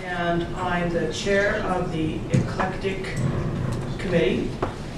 and I'm the chair of the Eclectic Committee,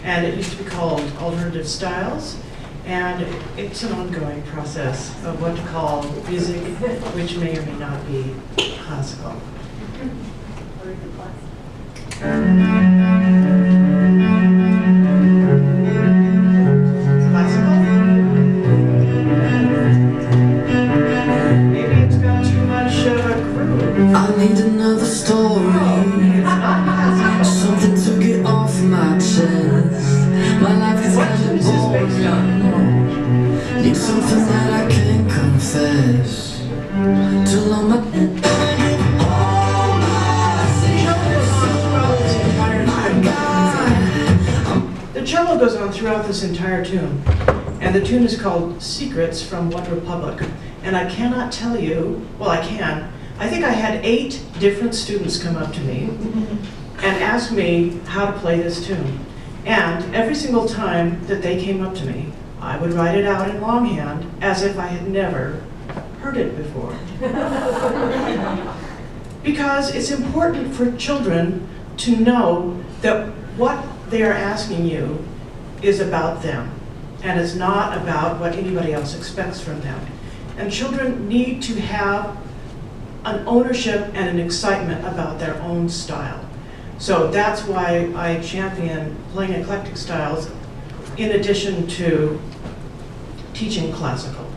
and it used to be called Alternative Styles, and it's an ongoing process of what to call music which may or may not be classical. I need another story, something to get off my chest. My life is kind of boring. Need something that I can confess. Till I'm up and the cello goes on throughout this entire tune, and the tune is called Secrets from One Republic. And I cannot tell you, well, I can. I think I had 8 different students come up to me and ask me how to play this tune. And every single time that they came up to me, I would write it out in longhand as if I had never heard it before. Because it's important for children to know that what they are asking you is about them, and it's not about what anybody else expects from them. And children need to have an ownership and an excitement about their own style. So that's why I champion playing eclectic styles in addition to teaching classical.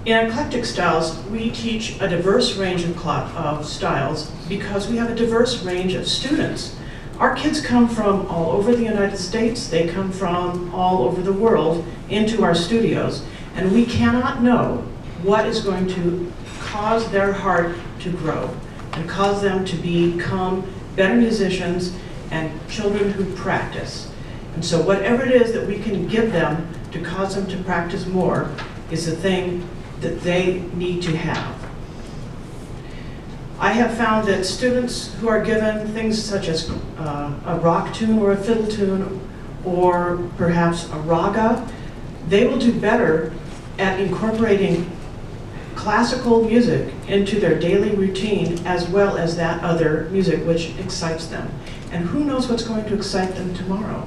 In eclectic styles, we teach a diverse range of styles because we have a diverse range of students. Our kids come from all over the United States, they come from all over the world into our studios, and we cannot know what is going to cause their heart to grow and cause them to become better musicians and children who practice. And so whatever it is that we can give them to cause them to practice more is the thing that they need to have. I have found that students who are given things such as a rock tune or a fiddle tune or perhaps a raga, they will do better at incorporating classical music into their daily routine as well as that other music which excites them. And who knows what's going to excite them tomorrow?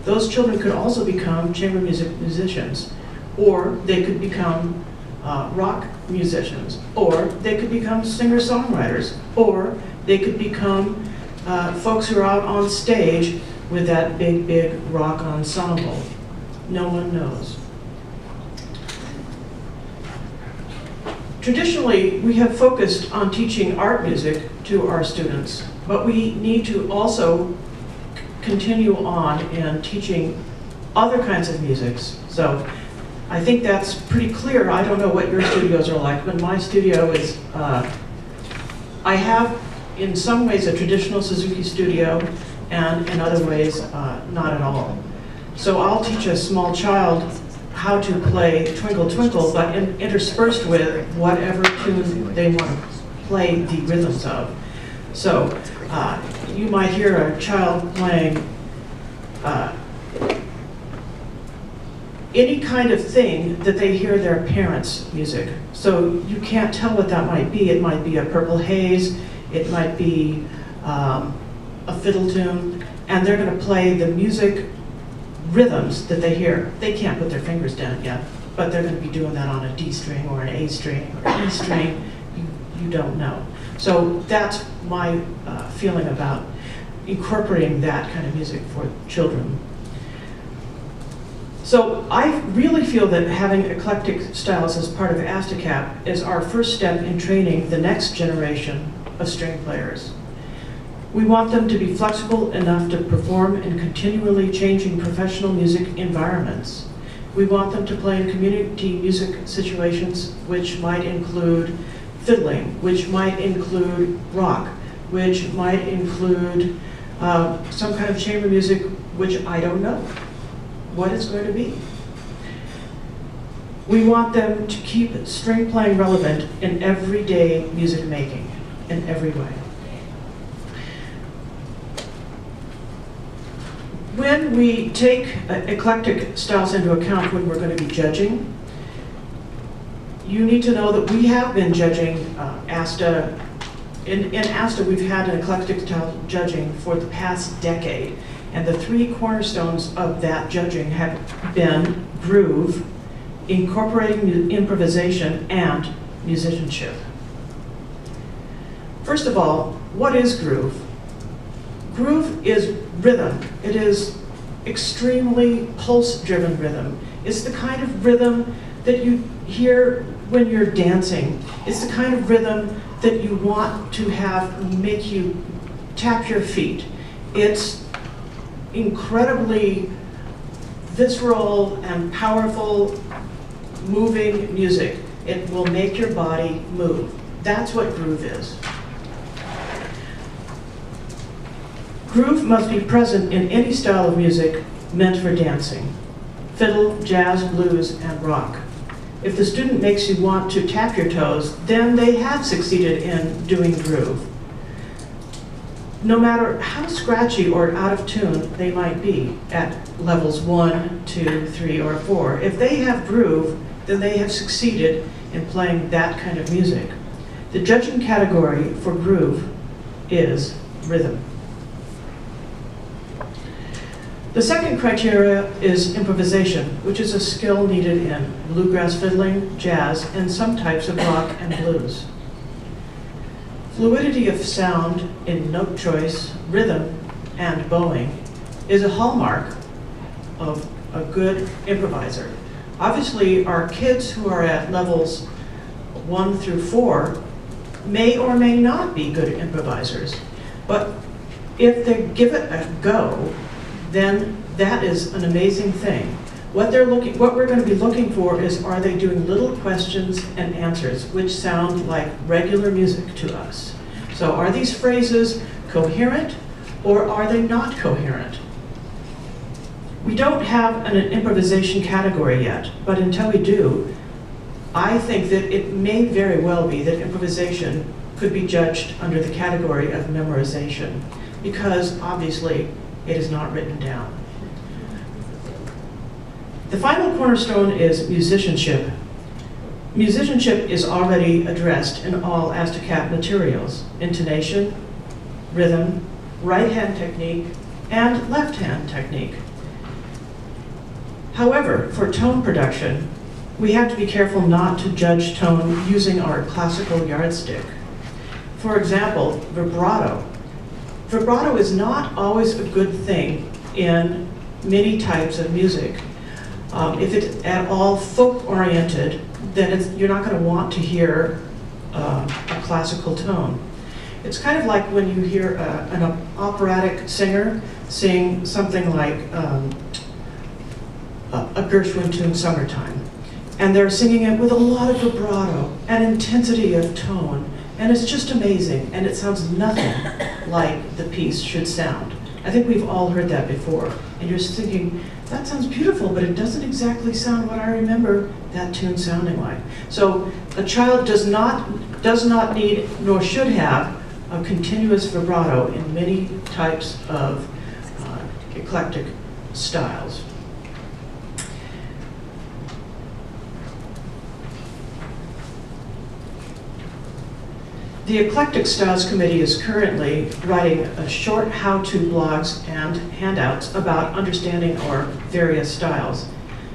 Those children could also become chamber music musicians, or they could become rock musicians, or they could become singer-songwriters, or they could become folks who are out on stage with that big rock ensemble. No one knows. Traditionally, we have focused on teaching art music to our students, but we need to also continue on in teaching other kinds of musics. So I think that's pretty clear. I don't know what your studios are like, but my studio is, I have in some ways a traditional Suzuki studio, and in other ways, not at all. So I'll teach a small child how to play Twinkle Twinkle, but interspersed with whatever tune they want to play the rhythms of. So you might hear a child playing any kind of thing that they hear their parents' music. So you can't tell what that might be. It might be a Purple Haze, it might be a fiddle tune, and they're going to play the music rhythms that they hear. They can't put their fingers down yet, but they're going to be doing that on a D string or an A string or an E string. You don't know. So that's my feeling about incorporating that kind of music for children. So I really feel that having eclectic styles as part of ASTACAP is our first step in training the next generation of string players. We want them to be flexible enough to perform in continually changing professional music environments. We want them to play in community music situations which might include fiddling, which might include rock, which might include some kind of chamber music, which I don't know what it's going to be. We want them to keep string playing relevant in everyday music making, in every way. When we take eclectic styles into account when we're going to be judging, you need to know that we have been judging ASTA. In ASTA, we've had an eclectic style judging for the past decade, and the three cornerstones of that judging have been groove, incorporating improvisation, and musicianship. First of all, what is groove? Groove is rhythm. It is extremely pulse-driven rhythm. It's the kind of rhythm that you hear when you're dancing. It's the kind of rhythm that you want to have make you tap your feet. It's incredibly visceral and powerful, moving music. It will make your body move. That's what groove is. Groove must be present in any style of music meant for dancing: fiddle, jazz, blues, and rock. If the student makes you want to tap your toes, then they have succeeded in doing groove. No matter how scratchy or out of tune they might be at levels 1, 2, 3, or 4, if they have groove, then they have succeeded in playing that kind of music. The judging category for groove is rhythm. The second criteria is improvisation, which is a skill needed in bluegrass fiddling, jazz, and some types of rock and blues. Fluidity of sound in note choice, rhythm, and bowing is a hallmark of a good improviser. Obviously, our kids who are at levels 1 through 4 may or may not be good improvisers, but if they give it a go, then that is an amazing thing. What we're going to be looking for is, are they doing little questions and answers, which sound like regular music to us? So are these phrases coherent, or are they not coherent? We don't have an improvisation category yet, but until we do, I think that it may very well be that improvisation could be judged under the category of memorization, because obviously it is not written down. The final cornerstone is musicianship. Musicianship is already addressed in all ASTACAP materials: intonation, rhythm, right hand technique, and left hand technique. However, for tone production, we have to be careful not to judge tone using our classical yardstick. For example, vibrato. Vibrato is not always a good thing in many types of music. If it's at all folk-oriented, then you're not going to want to hear a classical tone. It's kind of like when you hear an operatic singer sing something like a Gershwin tune, Summertime. And they're singing it with a lot of vibrato and intensity of tone. And it's just amazing, and it sounds nothing like the piece should sound. I think we've all heard that before. And you're thinking, that sounds beautiful, but it doesn't exactly sound what I remember that tune sounding like. So a child does not need, nor should have, a continuous vibrato in many types of eclectic styles. The Eclectic Styles Committee is currently writing a short how-to blogs and handouts about understanding our various styles.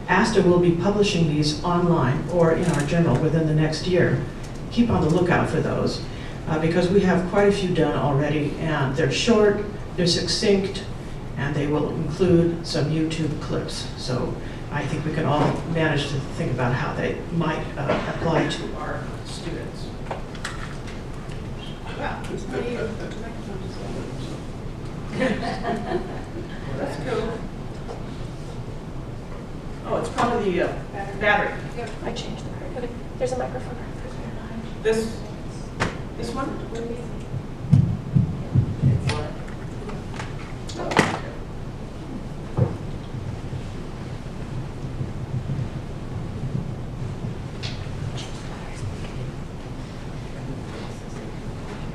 ASTA will be publishing these online or in our journal within the next year. Keep on the lookout for those because we have quite a few done already, and they're short, they're succinct, and they will include some YouTube clips. So I think we can all manage to think about how they might apply to our students. Wow. That's cool. Oh, it's probably the battery. Yep. I changed the battery. Okay. There's a microphone. This one?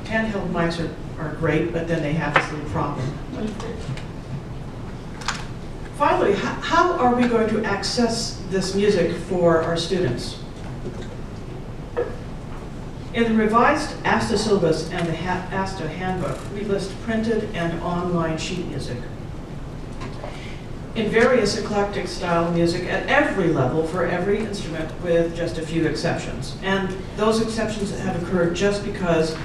Handheld mics are great, but then they have this little problem. Finally, how are we going to access this music for our students? In the revised ASTA syllabus and the ASTA handbook, we list printed and online sheet music. In various eclectic style music at every level for every instrument with just a few exceptions. And those exceptions have occurred just because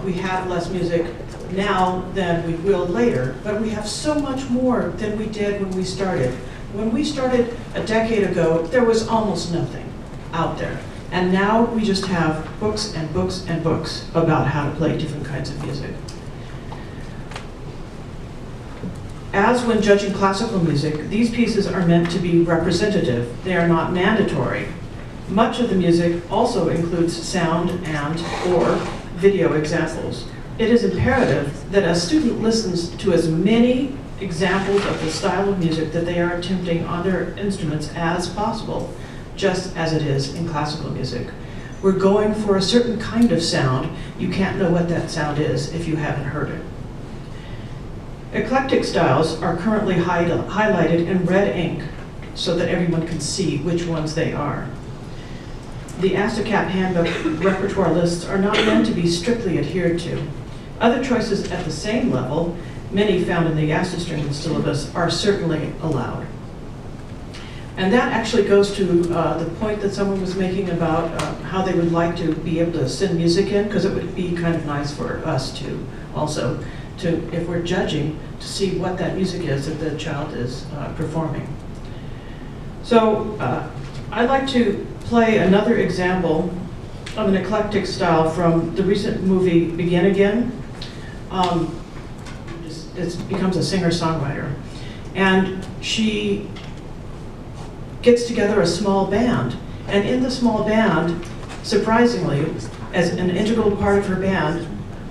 we have less music now than we will later, but we have so much more than we did when we started. When we started a decade ago, there was almost nothing out there. And now we just have books and books and books about how to play different kinds of music. As when judging classical music, these pieces are meant to be representative. They are not mandatory. Much of the music also includes sound and/or video examples. It is imperative that a student listens to as many examples of the style of music that they are attempting on their instruments as possible, just as it is in classical music. We're going for a certain kind of sound. You can't know what that sound is if you haven't heard it. Eclectic styles are currently highlighted in red ink so that everyone can see which ones they are. The ASTACAP handbook repertoire lists are not meant to be strictly adhered to. Other choices at the same level, many found in the ASTA string syllabus, are certainly allowed. And that actually goes to the point that someone was making about how they would like to be able to send music in, because it would be kind of nice for us to also, if we're judging, to see what that music is that the child is performing. So I'd like to play another example of an eclectic style from the recent movie Begin Again. It becomes a singer-songwriter. And she gets together a small band. And in the small band, surprisingly, as an integral part of her band,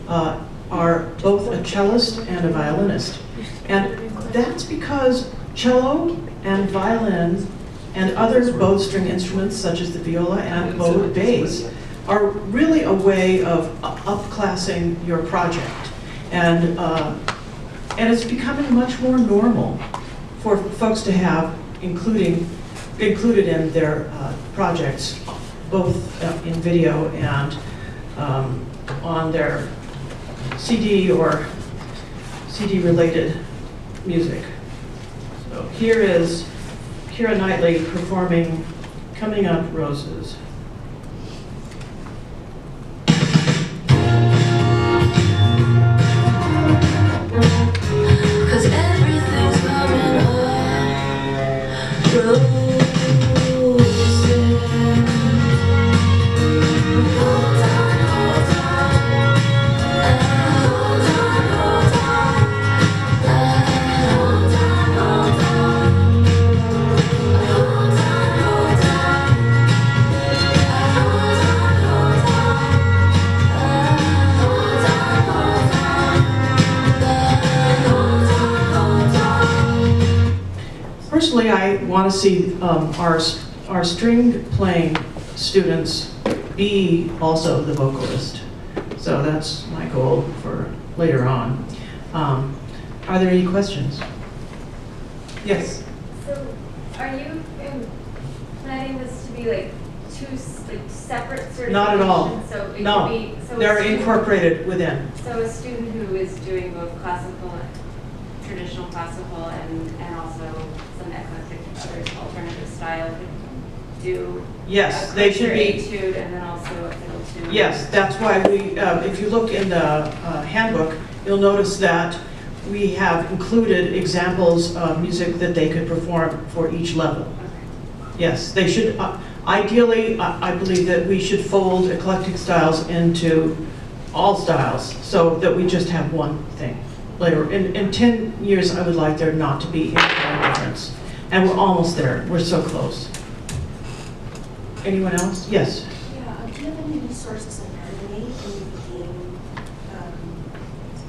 are both a cellist and a violinist. And that's because cello and violin and other bowed string instruments such as the viola and bowed bass are really a way of upclassing your project. And it's becoming much more normal for folks to have included in their projects, both in video and on their CD or CD-related music. So here is Keira Knightley performing Coming Up Roses. Cause everything's coming up roses. Hold on, hold on. Hold on, hold on. Hold on, hold on. Hold on, hold on. Personally, I want to see our string playing students be also the vocalist. So that's my goal for later on. Are there any questions? Yes? So, are you planning this to be like two separate certifications? Not at all. So it No, could be, so they're incorporated within. So a student who is doing both classical, traditional classical, and also some eclectic other alternative style could do. Yes, a they should closer be. etude and then also a fiddle tune. Yes, that's why we, if you look in the handbook, you'll notice that we have included examples of music that they could perform for each level. Okay. Yes, they should, ideally, I believe that we should fold eclectic styles into all styles so that we just have one thing. Later, in 10 years, I would like there not to be any difference. And we're almost there, we're so close. Anyone else? Yes? Yeah, do you have any resources on harmony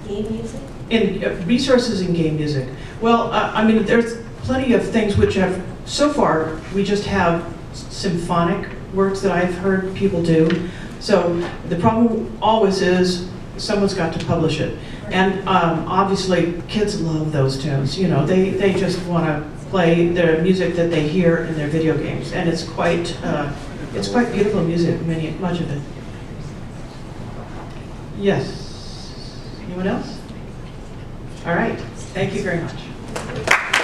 in game music? In resources in game music. Well, I mean, there's plenty of things which have, so far, we just have symphonic works that I've heard people do. So the problem always is someone's got to publish it. And obviously, kids love those tunes. You know, they just want to play the music that they hear in their video games. And it's quite beautiful music, much of it. Yes. Anyone else? All right. Thank you very much.